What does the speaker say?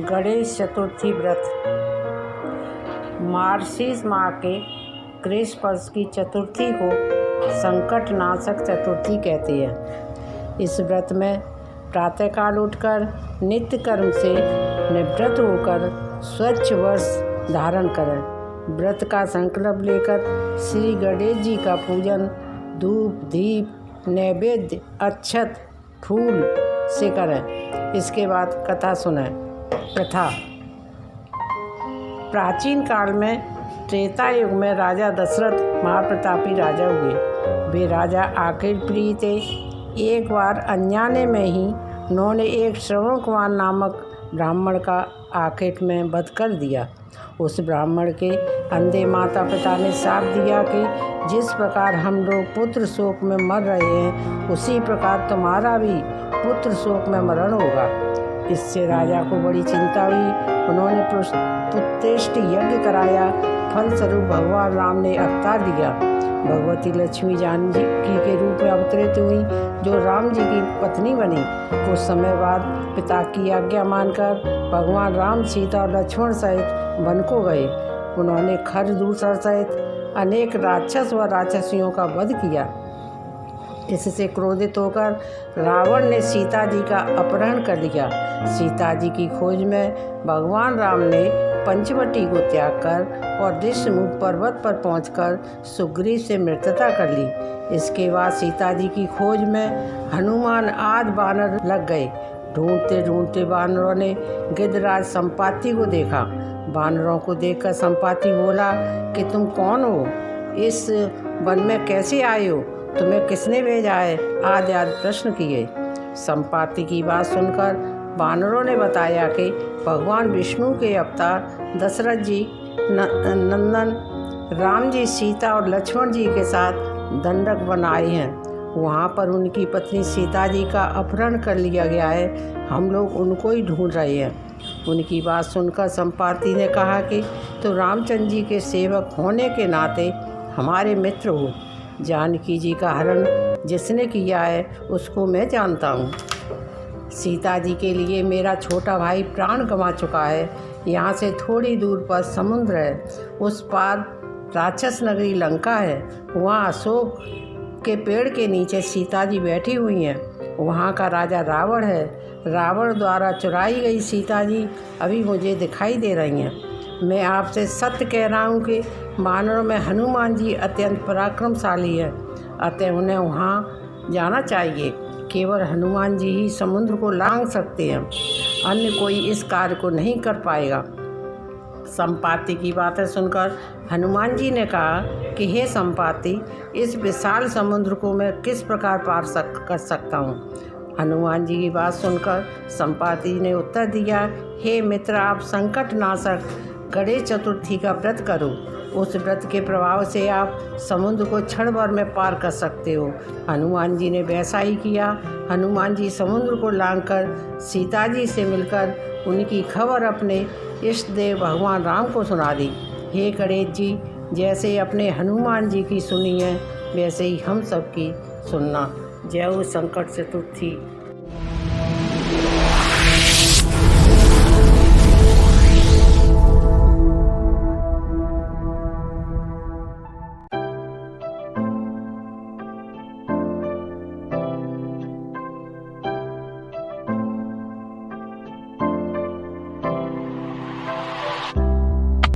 गणेश चतुर्थी व्रत। मार्गशीर्ष माह के कृष्ण पक्ष की चतुर्थी को संकटनाशक चतुर्थी कहते हैं। इस व्रत में प्रातःकाल उठकर नित्य कर्म से निवृत्त होकर स्वच्छ वस्त्र धारण करें। व्रत का संकल्प लेकर श्री गणेश जी का पूजन धूप दीप नैवेद्य अक्षत फूल से करें। इसके बाद कथा सुनें। प्रथा। प्राचीन काल में त्रेता युग में राजा दशरथ महाप्रतापी राजा हुए। वे राजा आखिर प्रिय थे। एक बार अनजाने में ही उन्होंने एक श्रवण कुमार नामक ब्राह्मण का आखेट में वध कर दिया। उस ब्राह्मण के अंधे माता पिता ने शाप दिया कि जिस प्रकार हम लोग पुत्र शोक में मर रहे हैं उसी प्रकार तुम्हारा भी पुत्र शोक में मरण होगा। इससे राजा को बड़ी चिंता हुई। उन्होंने पुत्रेष्टि यज्ञ कराया। फलस्वरूप भगवान राम ने अवतार लिया। भगवती लक्ष्मी जानकी के रूप में अवतरित हुई जो राम जी की पत्नी बनी। कुछ समय बाद पिता की आज्ञा मानकर भगवान राम सीता और लक्ष्मण सहित वन को गए। उन्होंने खरदूषण सहित अनेक राक्षस व राक्षसियों का वध किया। इससे क्रोधित होकर रावण ने सीता जी का अपहरण कर लिया। सीता जी की खोज में भगवान राम ने पंचवटी को त्याग कर और ऋषमुख पर्वत पर पहुंचकर सुग्रीव से मित्रता कर ली। इसके बाद सीता जी की खोज में हनुमान आदि बानर लग गए। ढूंढते ढूंढते बानरों ने गिद्धराज संपाति को देखा। बानरों को देखकर संपाति बोला कि तुम कौन हो, इस वन में कैसे आए हो, तुम्हें किसने भेजा है, आदि आदि प्रश्न किए। संपाति की बात सुनकर बानरों ने बताया कि भगवान विष्णु के अवतार दशरथ जी नंदन राम जी सीता और लक्ष्मण जी के साथ दंडक वन आए हैं। वहाँ पर उनकी पत्नी सीता जी का अपहरण कर लिया गया है। हम लोग उनको ही ढूंढ रहे हैं। उनकी बात सुनकर संपाति ने कहा कि तो रामचंद्र जी के सेवक होने के नाते हमारे मित्र हो। जानकी जी का हरण जिसने किया है उसको मैं जानता हूँ। सीता जी के लिए मेरा छोटा भाई प्राण गंवा चुका है। यहाँ से थोड़ी दूर पर समुद्र है, उस पार राक्षस नगरी लंका है। वहाँ अशोक के पेड़ के नीचे सीता जी बैठी हुई हैं। वहाँ का राजा रावण है। रावण द्वारा चुराई गई सीता जी अभी मुझे दिखाई दे रही हैं। मैं आपसे सत्य कह रहा हूँ कि बानरों में हनुमान जी अत्यंत पराक्रमशाली है, अतः उन्हें वहाँ जाना चाहिए। केवल हनुमान जी ही समुद्र को लांघ सकते हैं, अन्य कोई इस कार्य को नहीं कर पाएगा। संपाति की बातें सुनकर हनुमान जी ने कहा कि हे संपाति, इस विशाल समुद्र को मैं किस प्रकार पार कर सकता हूँ। हनुमान जी की बात सुनकर संपाति ने उत्तर दिया, हे मित्र, आप संकटनाशक गणेश चतुर्थी का व्रत करो। उस व्रत के प्रभाव से आप समुद्र को क्षण भर में पार कर सकते हो। हनुमान जी ने वैसा ही किया। हनुमान जी समुद्र को लांघकर सीता जी से मिलकर उनकी खबर अपने इष्ट देव भगवान राम को सुना दी। हे गणेश जी, जैसे अपने हनुमान जी की सुनी है वैसे ही हम सब की सुनना। जय हो संकट चतुर्थी।